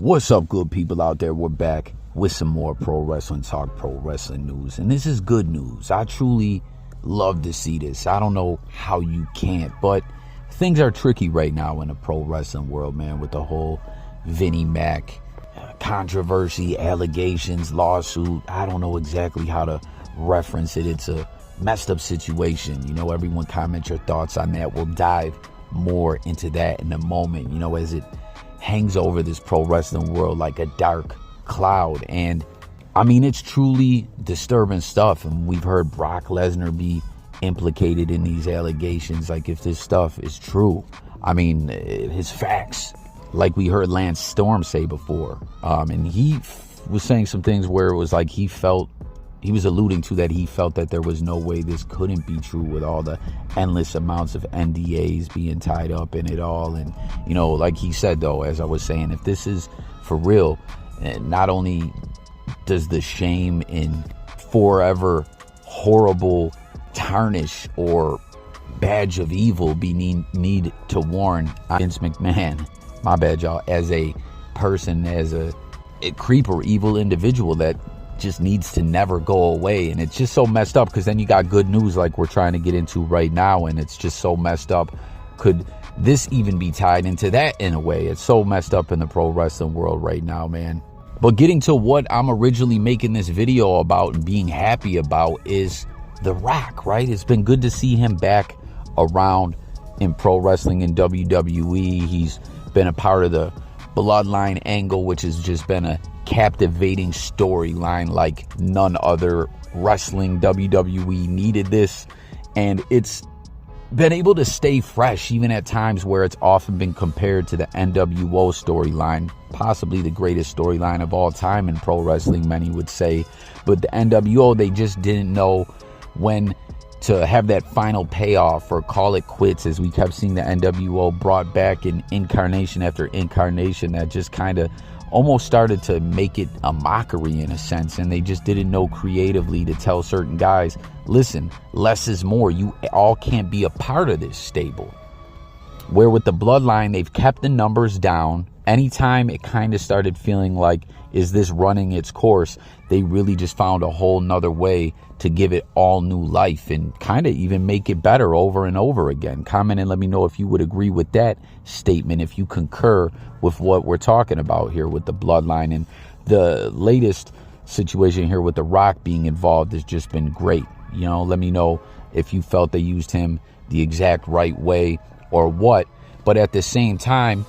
What's up, good people out there? We're back with some more pro wrestling talk, pro wrestling news, and this is good news. I truly love to see this. I don't know how you can't, but things are tricky right now in the pro wrestling world, man, with the whole Vinnie Mac controversy, allegations, lawsuit. I don't know exactly how to reference it. It's a messed up situation. You know, everyone comment your thoughts on that. We'll dive more into that in a moment, you know, as it hangs over this pro wrestling world like a dark cloud. And I mean, it's truly disturbing stuff. And we've heard Brock Lesnar be implicated in these allegations. Like, if this stuff is true, I mean, his facts, like we heard Lance Storm say before. And he was saying some things where it was like he was alluding to that he felt that there was no way this couldn't be true with all the endless amounts of NDAs being tied up in it all. And, you know, like he said, though, as I was saying, if this is for real, not only does the shame and forever horrible tarnish or badge of evil be need to warn Vince McMahon, my bad, y'all, as a person, as a creep or evil individual that just needs to never go away. And it's just so messed up, because then you got good news like we're trying to get into right now, and it's just so messed up. Could this even be tied into that in a way? It's so messed up in the pro wrestling world right now, man. But getting to what I'm originally making this video about and being happy about is The Rock, right? It's been good to see him back around in pro wrestling in WWE. He's been a part of the bloodline angle, which has just been a captivating storyline like none other. Wrestling, WWE needed this, and it's been able to stay fresh even at times where it's often been compared to the NWO storyline, possibly the greatest storyline of all time in pro wrestling, many would say. But the NWO, they just didn't know when to have that final payoff or call it quits, as we kept seeing the NWO brought back in incarnation after incarnation that just kind of almost started to make it a mockery in a sense. And they just didn't know creatively to tell certain guys, listen, less is more. You all can't be a part of this stable. Where with the bloodline, they've kept the numbers down. Anytime it kind of started feeling like, is this running its course, they really just found a whole nother way to give it all new life and kind of even make it better over and over again. Comment and let me know if you would agree with that statement, if you concur with what we're talking about here with the bloodline. And the latest situation here with The Rock being involved has just been great. You know, let me know if you felt they used him the exact right way or what. But at the same time,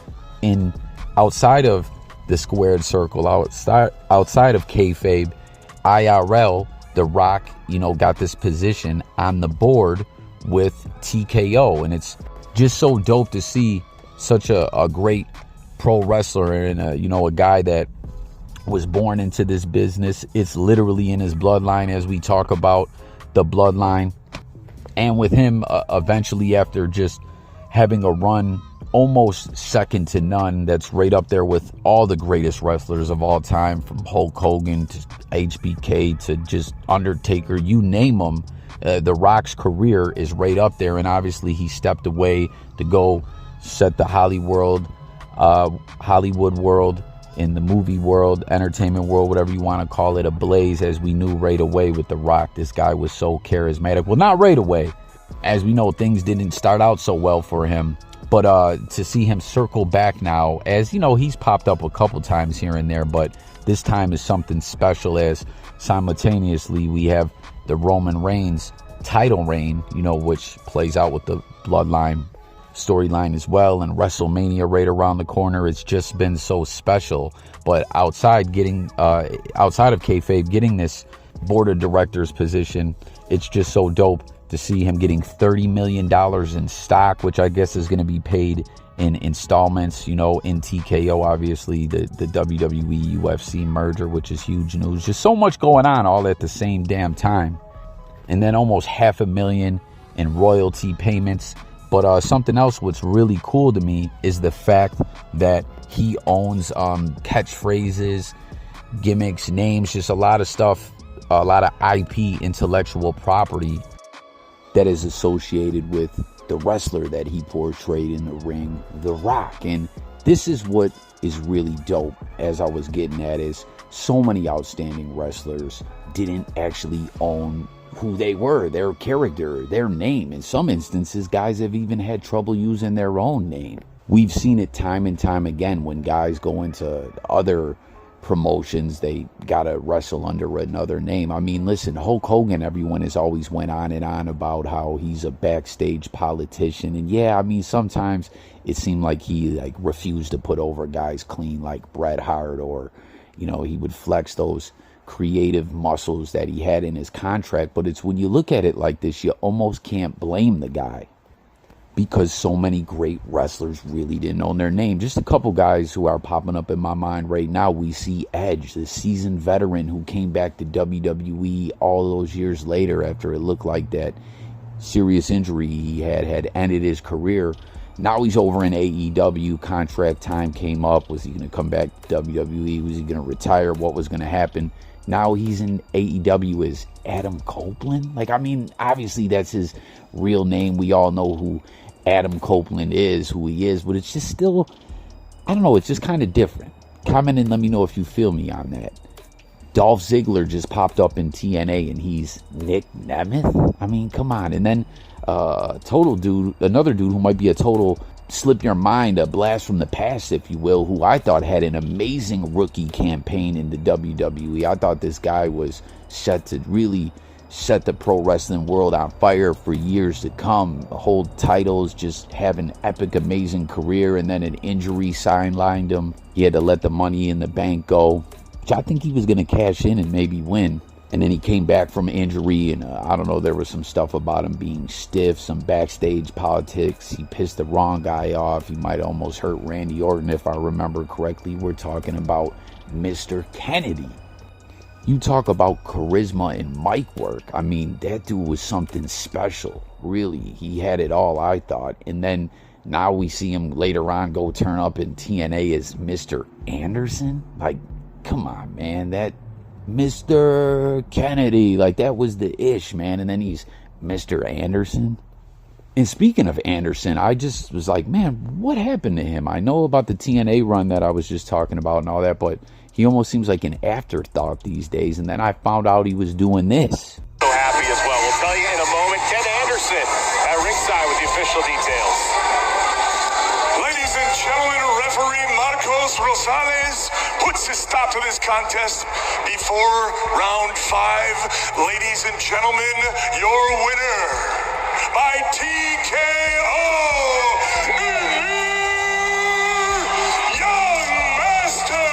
outside of the squared circle, outside of kayfabe, IRL, The Rock, you know, got this position on the board with TKO. And it's just so dope to see such a great pro wrestler and a guy that was born into this business. It's literally in his bloodline, as we talk about the bloodline. And with him eventually, after just having a run almost second to none, that's right up there with all the greatest wrestlers of all time, from Hulk Hogan to HBK to just Undertaker, you name them. The Rock's career is right up there, and obviously he stepped away to go set the Hollywood world, in the movie world, entertainment world, whatever you want to call it, ablaze, as we knew right away with The Rock. This guy was so charismatic. Well, not right away. As we know, things didn't start out so well for him. But to see him circle back now, as you know, he's popped up a couple times here and there, but this time is something special, as simultaneously we have the Roman Reigns title reign, you know, which plays out with the bloodline storyline as well, and WrestleMania right around the corner. It's just been so special. But outside of kayfabe, getting this board of directors position, it's just so dope to see him getting $30 million in stock, which I guess is going to be paid in installments, you know, in TKO, obviously, the WWE UFC merger, which is huge news. Just so much going on all at the same damn time. And then almost $500,000 in royalty payments. But something else what's really cool to me is the fact that he owns catchphrases, gimmicks, names, just a lot of stuff, a lot of IP, intellectual property that is associated with the wrestler that he portrayed in the ring, The Rock. And this is what is really dope, as I was getting at, is so many outstanding wrestlers didn't actually own who they were, their character, their name. In some instances, guys have even had trouble using their own name. We've seen it time and time again when guys go into other promotions, they gotta wrestle under another name. I mean, listen, Hulk Hogan, everyone has always went on and on about how he's a backstage politician. And yeah, I mean, sometimes it seemed like he refused to put over guys clean, like Bret Hart, or, you know, he would flex those creative muscles that he had in his contract. But it's when you look at it like this, you almost can't blame the guy, because so many great wrestlers really didn't own their name. Just a couple guys who are popping up in my mind right now. We see Edge, the seasoned veteran who came back to WWE all those years later after it looked like that serious injury he had ended his career. Now he's over in AEW. Contract time came up. Was he going to come back to WWE? Was he going to retire? What was going to happen? Now he's in AEW as Adam Copeland. Like, I mean, obviously that's his real name. We all know who Adam Copeland is, who he is, but it's just still, I don't know, it's just kind of different. Comment and let me know if you feel me on that. Dolph Ziggler just popped up in TNA and he's Nick Nemeth. I mean, come on. And then total dude, another dude who might be a total slip your mind, a blast from the past, if you will, who I thought had an amazing rookie campaign in the WWE. I thought this guy was set to really set the pro wrestling world on fire for years to come, hold titles, just have an epic, amazing career, and then an injury sidelined him. He had to let the money in the bank go, which I think he was going to cash in and maybe win. And then he came back from injury, and I don't know, there was some stuff about him being stiff, some backstage politics. He pissed the wrong guy off. He might almost hurt Randy Orton, if I remember correctly. We're talking about Mr. Kennedy. You talk about charisma and mic work. I mean, that dude was something special. Really, he had it all, I thought. And then now we see him later on go turn up in TNA as Mr. Anderson. Like, come on, man, that Mr. Kennedy, like, that was the ish, man. And then he's Mr. Anderson. And speaking of Anderson, I just was like, man, what happened to him? I know about the TNA run that I was just talking about and all that, but he almost seems like an afterthought these days. And then I found out he was doing this. So happy as well. We'll tell you in a moment. Ken Anderson at ringside with the official details. Ladies and gentlemen, referee Marcos Rosales puts a stop to this contest before round 5. Ladies and gentlemen, your winner by TKO, Young Master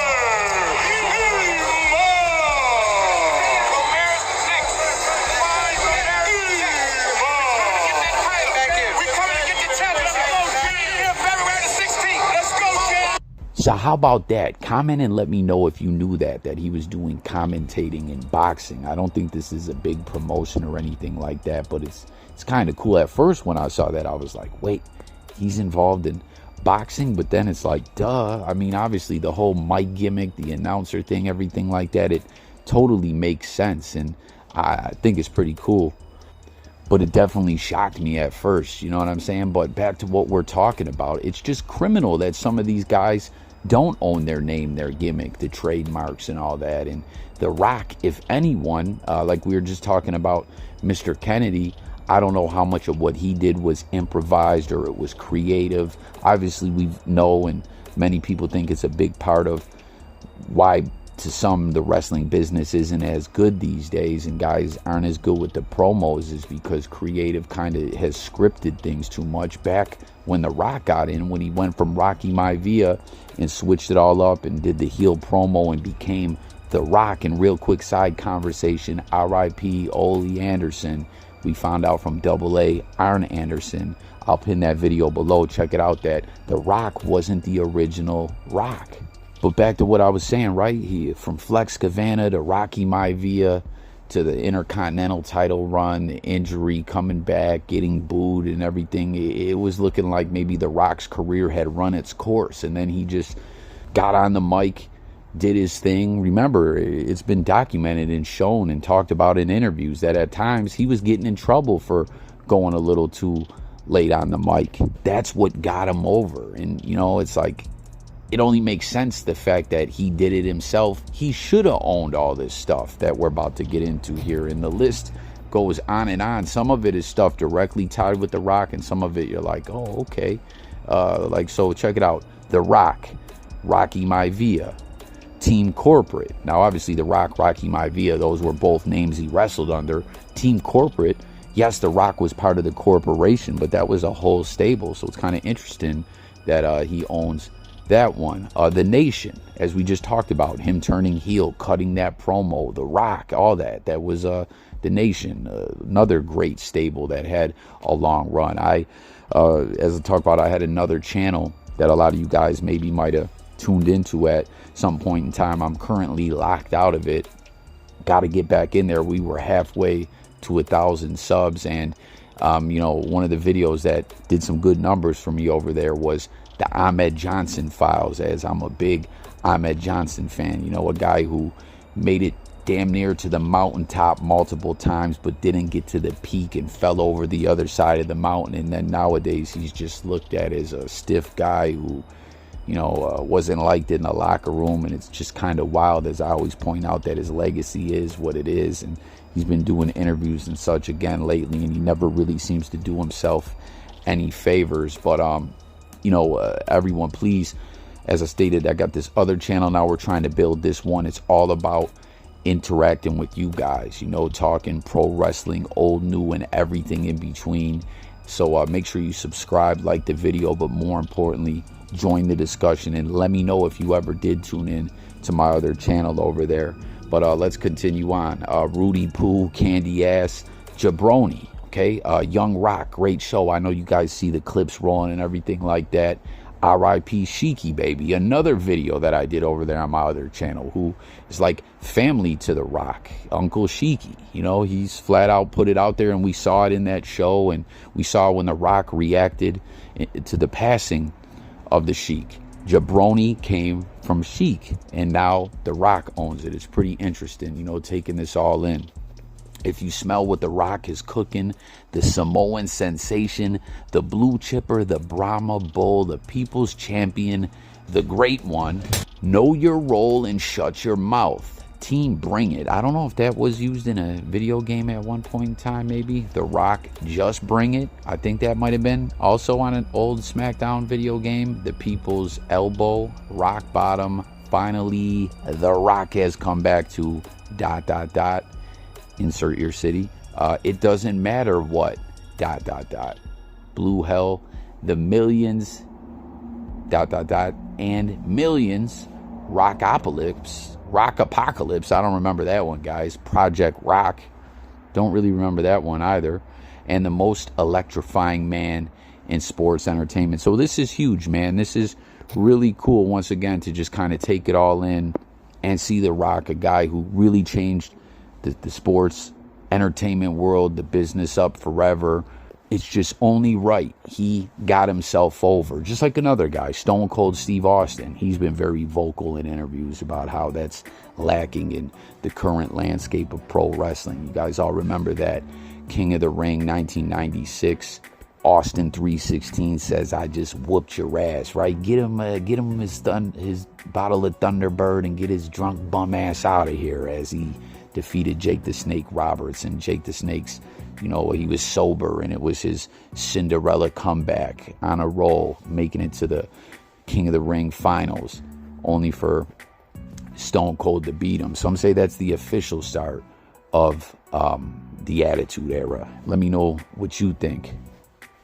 So how about that? Comment and let me know if you knew that he was doing commentating in boxing. I don't think this is a big promotion or anything like that, but it's kind of cool. At first when I saw that, I was like, wait, he's involved in boxing? But then it's like, duh. I mean, obviously the whole mic gimmick, the announcer thing, everything like that, it totally makes sense, and I think it's pretty cool. But it definitely shocked me at first, you know what I'm saying? But back to what we're talking about, it's just criminal that some of these guys don't own their name, their gimmick, the trademarks and all that. And The Rock, if anyone, like we were just talking about Mr. Kennedy, I don't know how much of what he did was improvised or it was creative. Obviously, we know, and many people think it's a big part of why, to some, the wrestling business isn't as good these days and guys aren't as good with the promos, is because creative kind of has scripted things too much. Back when The Rock got in, when he went from Rocky Maivia and switched it all up and did the heel promo and became The Rock. And real quick side conversation, R.I.P. Ole Anderson. We found out from AA Arn Anderson, I'll pin that video below, check it out, that The Rock wasn't the original Rock. But back to what I was saying, right? He, from Flex Cavana to Rocky Maivia to the Intercontinental title run, the injury, coming back, getting booed and everything, it was looking like maybe The Rock's career had run its course. And then he just got on the mic, did his thing. Remember, it's been documented and shown and talked about in interviews that at times he was getting in trouble for going a little too late on the mic. That's what got him over. And, you know, it's like, it only makes sense the fact that he did it himself. He should have owned all this stuff that we're about to get into here. And the list goes on and on. Some of it is stuff directly tied with The Rock, and some of it you're like, oh, okay. So check it out. The Rock, Rocky Maivia, Team Corporate. Now, obviously, The Rock, Rocky Maivia, those were both names he wrestled under. Team Corporate, yes, The Rock was part of the corporation, but that was a whole stable. So it's kind of interesting that he owns that one. The Nation, as we just talked about, him turning heel, cutting that promo, The Rock, all that. That was The Nation, another great stable that had a long run. As I talked about, I had another channel that a lot of you guys maybe might have tuned into at some point in time. I'm currently locked out of it. Got to get back in there. We were halfway to 1,000 subs, and one of the videos that did some good numbers for me over there was the Ahmed Johnson files, as I'm a big Ahmed Johnson fan. A guy who made it damn near to the mountaintop multiple times, but didn't get to the peak and fell over the other side of the mountain. And then nowadays he's just looked at as a stiff guy who wasn't liked in the locker room. And it's just kind of wild, as I always point out, that his legacy is what it is. And he's been doing interviews and such again lately, and he never really seems to do himself any favors. But everyone, please, as I stated, I got this other channel now. We're trying to build this one. It's all about interacting with you guys, talking pro wrestling, old, new, and everything in between. So make sure you subscribe, like the video, but more importantly, join the discussion, and let me know if you ever did tune in to my other channel over there. But let's continue on. Rudy Poo, Candy Ass, Jabroni, okay? Young Rock, great show. I know you guys see the clips rolling and everything like that. R.I.P. Sheiky, baby. Another video that I did over there on my other channel, who is like family to The Rock. Uncle Sheiky, he's flat out put it out there, and we saw it in that show, and we saw when The Rock reacted to the passing of the Sheik. Jabroni came from Sheik, and now The Rock owns it. It's pretty interesting, taking this all in. If you smell what The Rock is cooking, the Samoan sensation, the blue chipper, the Brahma Bull, the people's champion, the great one, know your role and shut your mouth. Team Bring It. I don't know if that was used in a video game at one point in time, maybe. The Rock, Just Bring It. I think that might have been also on an old SmackDown video game. The People's Elbow, Rock Bottom. Finally, The Rock has come back to ... Insert your city. It doesn't matter what ... Blue Hell, the Millions ... and Millions, Rock Apocalypse. I don't remember that one, guys. Project Rock. Don't really remember that one either. And the Most Electrifying Man in Sports Entertainment. So this is huge, man. This is really cool, once again, to just kind of take it all in and see The Rock, a guy who really changed the sports entertainment world, the business up forever. It's just only right. He got himself over, just like another guy, Stone Cold Steve Austin. He's been very vocal in interviews about how that's lacking in the current landscape of pro wrestling. You guys all remember that. King of the Ring, 1996. Austin 3:16 says, "I just whooped your ass," right? Get him his bottle of Thunderbird and get his drunk bum ass out of here, as he defeated Jake the Snake Roberts. And Jake the Snake's, he was sober, and it was his Cinderella comeback on a roll, making it to the King of the Ring finals, only for Stone Cold to beat him. Some say that's the official start of the Attitude Era. Let me know what you think.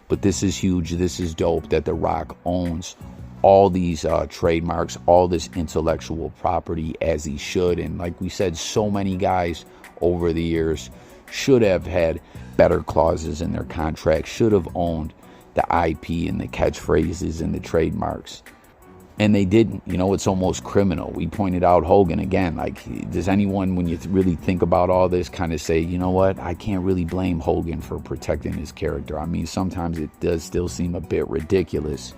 But this is huge. This is dope that The Rock owns all these trademarks, all this intellectual property, as he should. And like we said, so many guys over the years should have had better clauses in their contract, should have owned the IP and the catchphrases and the trademarks. And they didn't. It's almost criminal. We pointed out Hogan again. Like, does anyone, when you really think about all this, kind of say, you know what, I can't really blame Hogan for protecting his character. I mean, sometimes it does still seem a bit ridiculous.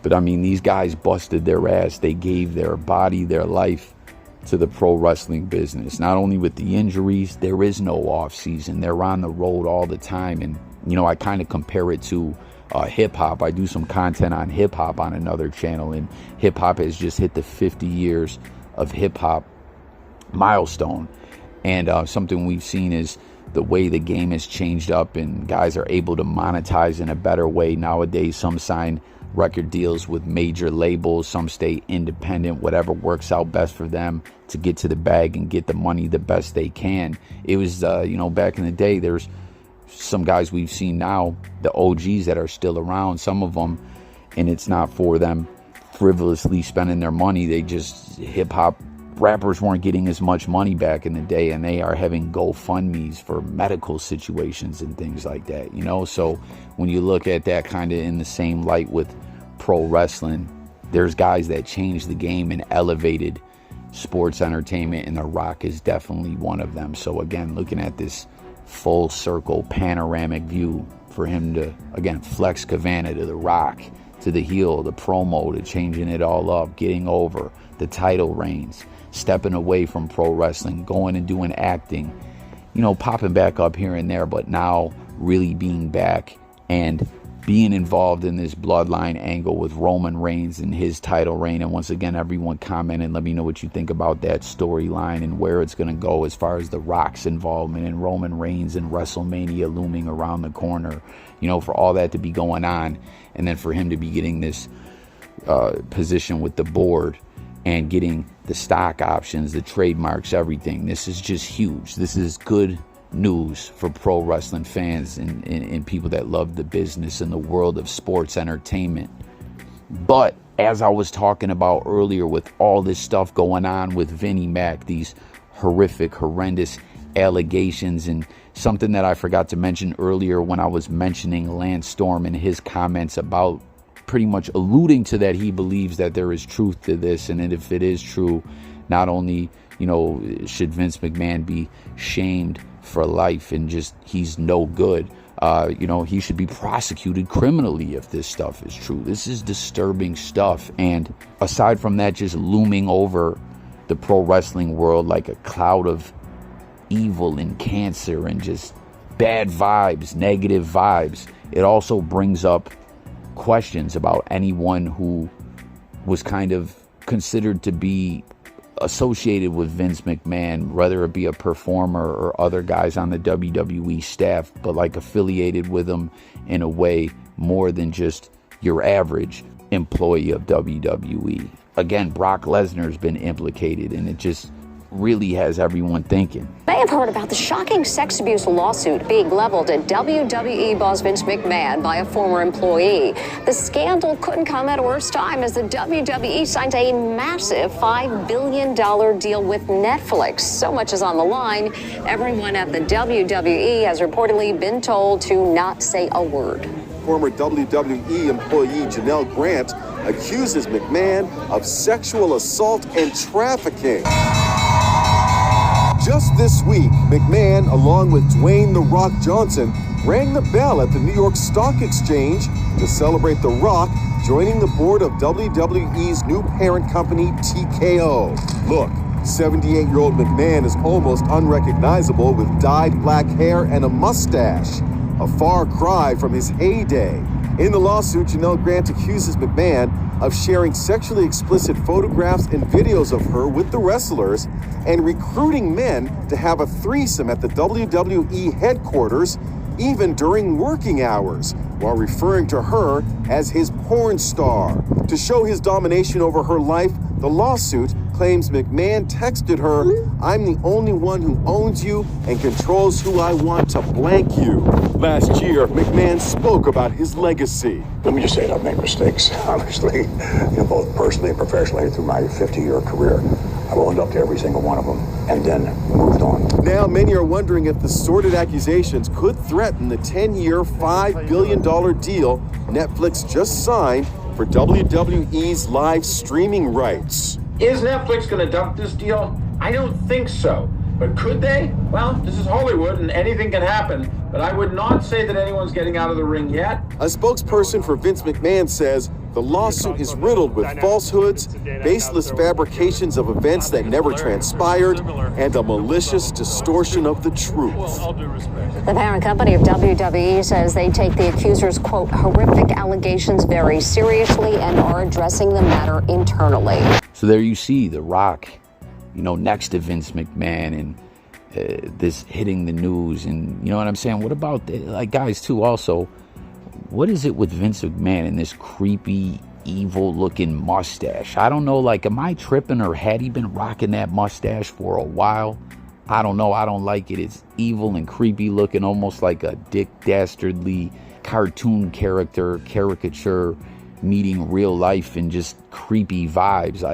But I mean, these guys busted their ass. They gave their body, their life to the pro wrestling business. Not only with the injuries, there is no off season. They're on the road all the time. And, I kind of compare it to hip hop. I do some content on hip hop on another channel, and hip hop has just hit the 50 years of hip hop milestone. And something we've seen is the way the game has changed up, and guys are able to monetize in a better way nowadays. Some sign record deals with major labels, some stay independent, whatever works out best for them to get to the bag and get the money the best they can. It was, back in the day, there's some guys we've seen now, the OGs that are still around, some of them, and it's not for them frivolously spending their money. They just, hip-hop rappers weren't getting as much money back in the day, and they are having GoFundMes for medical situations and things like that, So when you look at that kind of in the same light with pro wrestling, there's guys that changed the game and elevated sports entertainment, and The Rock is definitely one of them. So again, looking at this full circle panoramic view for him to, again, flex Cabana to The Rock, to the heel, the promo, to changing it all up, getting over, the title reigns, stepping away from pro wrestling, going and doing acting, popping back up here and there, but now really being back and being involved in this bloodline angle with Roman Reigns and his title reign. And once again, everyone comment and let me know what you think about that storyline and where it's going to go as far as The Rock's involvement and Roman Reigns and WrestleMania looming around the corner, for all that to be going on, and then for him to be getting this position with the board and getting the stock options, the trademarks, everything. This is just huge. This is good news for pro wrestling fans and people that love the business and the world of sports entertainment. But as I was talking about earlier, with all this stuff going on with Vinnie Mac, these horrendous allegations, and something that I forgot to mention earlier when I was mentioning Lance Storm and his comments about pretty much alluding to that he believes that there is truth to this, and if it is true, not only should Vince McMahon be shamed for life and just he's no good, he should be prosecuted criminally if this stuff is true. This is disturbing stuff. And aside from that, just looming over the pro wrestling world like a cloud of evil and cancer and just bad vibes, negative vibes, it also brings up questions about anyone who was kind of considered to be associated with Vince McMahon, whether it be a performer or other guys on the WWE staff, but like affiliated with him in a way more than just your average employee of WWE. Again, Brock Lesnar's been implicated, and it just really has everyone thinking. May have heard about the shocking sex abuse lawsuit being leveled at WWE boss Vince McMahon by a former employee. The scandal couldn't come at a worse time as the WWE signed a massive $5 billion deal with Netflix. So much is on the line. Everyone at the WWE has reportedly been told to not say a word. Former WWE employee Janelle Grant accuses McMahon of sexual assault and trafficking. Just this week, McMahon, along with Dwayne "The Rock" Johnson, rang the bell at the New York Stock Exchange to celebrate The Rock joining the board of WWE's new parent company, TKO. Look, 78-year-old McMahon is almost unrecognizable with dyed black hair and a mustache, a far cry from his heyday. In the lawsuit, Janelle Grant accuses McMahon of sharing sexually explicit photographs and videos of her with the wrestlers and recruiting men to have a threesome at the WWE headquarters, even during working hours, while referring to her as his porn star. To show his domination over her life, the lawsuit claims McMahon texted her, "I'm the only one who owns you and controls who I want to blank you." Last year, McMahon spoke about his legacy. Let me just say I've made mistakes, honestly, both personally and professionally through my 50-year career. I've owned up to every single one of them and then moved on. Now, many are wondering if the sordid accusations could threaten the 10-year, $5 billion deal Netflix just signed for WWE's live streaming rights. Is Netflix going to dump this deal? I don't think so. But could they? Well, this is Hollywood and anything can happen. But I would not say that anyone's getting out of the ring yet. A spokesperson for Vince McMahon says The lawsuit is riddled with falsehoods, baseless fabrications of events that never transpired, and a malicious distortion of the truth. The parent company of WWE says they take the accusers' quote horrific allegations very seriously and are addressing the matter internally. So there you see The Rock, next to Vince McMahon, and this hitting the news, and you know what I'm saying? What about guys too? Also, what is it with Vince McMahon and this creepy, evil-looking mustache? I don't know. Am I tripping, or had he been rocking that mustache for a while? I don't know. I don't like it. It's evil and creepy looking, almost like a Dick Dastardly cartoon caricature meeting real life, and just creepy vibes.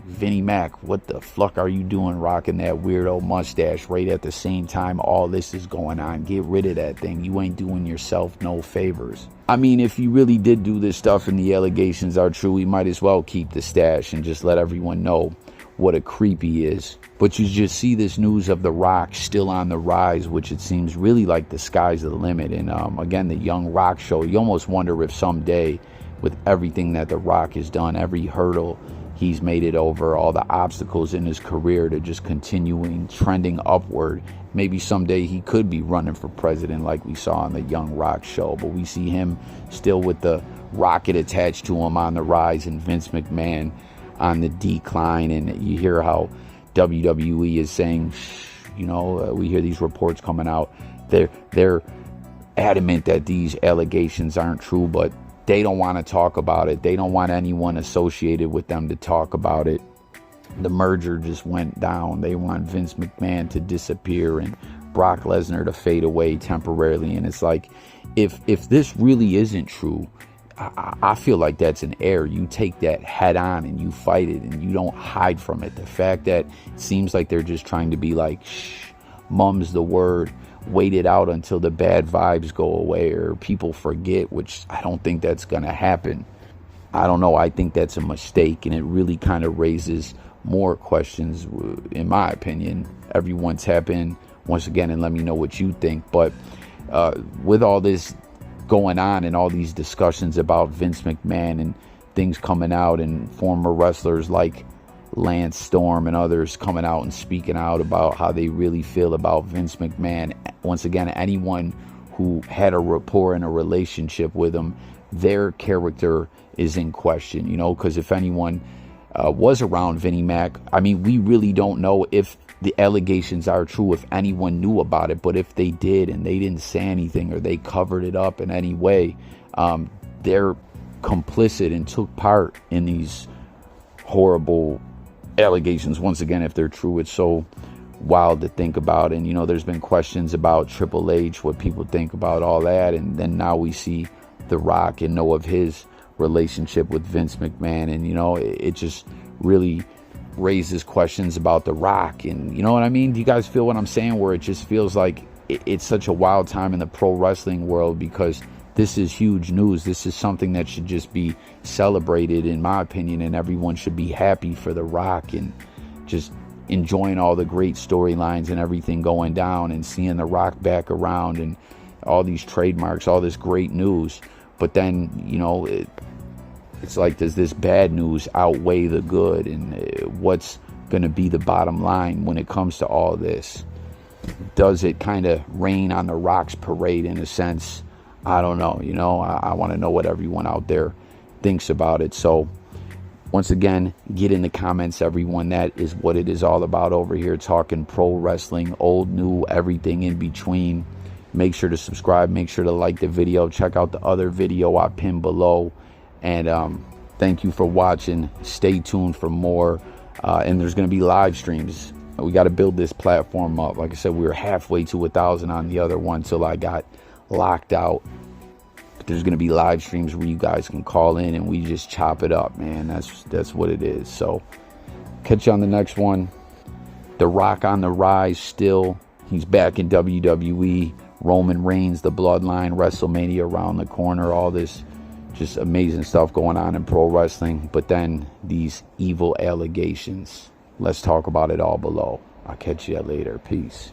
Vinnie Mac, what the fuck are you doing rocking that weirdo mustache right at the same time all this is going on? Get rid of that thing. You ain't doing yourself no favors. I mean, if you really did do this stuff and the allegations are true, we might as well keep the stash and just let everyone know what a creep he is. But you just see this news of The Rock still on the rise, which it seems really like the sky's the limit. And again, the Young Rock show, you almost wonder if someday, with everything that The Rock has done, every hurdle he's made it over, all the obstacles in his career to just continuing trending upward, maybe someday he could be running for president like we saw on the Young Rock show. But we see him still with the rocket attached to him on the rise, and Vince McMahon on the decline. And you hear how WWE is saying, we hear these reports coming out. They're adamant that these allegations aren't true, but they don't want to talk about it. They don't want anyone associated with them to talk about it. The merger just went down. They want Vince McMahon to disappear and Brock Lesnar to fade away temporarily. And it's like, if this really isn't true, I feel like that's an error. You take that head on and you fight it, and you don't hide from it. The fact that it seems like they're just trying to be like, shh, mum's the word, wait it out until the bad vibes go away or people forget, which I don't think that's going to happen. I don't know. I think that's a mistake, and it really kind of raises more questions, in my opinion. Everyone tap in once again and let me know what you think. But with all this going on and all these discussions about Vince McMahon and things coming out, and former wrestlers like Lance Storm and others coming out and speaking out about how they really feel about Vince McMahon. Once again, anyone who had a rapport and a relationship with him, their character is in question, because if anyone was around Vinnie Mac, I mean, we really don't know if the allegations are true, if anyone knew about it. But if they did and they didn't say anything, or they covered it up in any way, they're complicit and took part in these horrible allegations. Once again, if they're true, it's so wild to think about. And there's been questions about Triple H, what people think about all that, and then now we see The Rock and know of his relationship with Vince McMahon, and it just really raises questions about The Rock. And you know what I mean? Do you guys feel what I'm saying, where it just feels like it's such a wild time in the pro wrestling world, because this is huge news. This is something that should just be celebrated, in my opinion, and everyone should be happy for The Rock and just enjoying all the great storylines and everything going down, and seeing The Rock back around and all these trademarks, all this great news. But then, it's like, does this bad news outweigh the good? And what's going to be the bottom line when it comes to all this? Does it kind of rain on The Rock's parade in a sense? I don't know. I want to know what everyone out there thinks about it. So once again, get in the comments, everyone. That is what it is all about over here, talking pro wrestling, old, new, everything in between. Make sure to subscribe. Make sure to like the video. Check out the other video I pinned below. And thank you for watching. Stay tuned for more. And there's going to be live streams. We got to build this platform up. Like I said, we were halfway to 1,000 on the other one till I got locked out. But there's going to be live streams where you guys can call in and we just chop it up, man. That's what it is. So catch you on the next one. The Rock on the rise still. He's back in WWE. Roman Reigns, the bloodline, WrestleMania around the corner. All this just amazing stuff going on in pro wrestling. But then these evil allegations. Let's talk about it all below. I'll catch you later. Peace.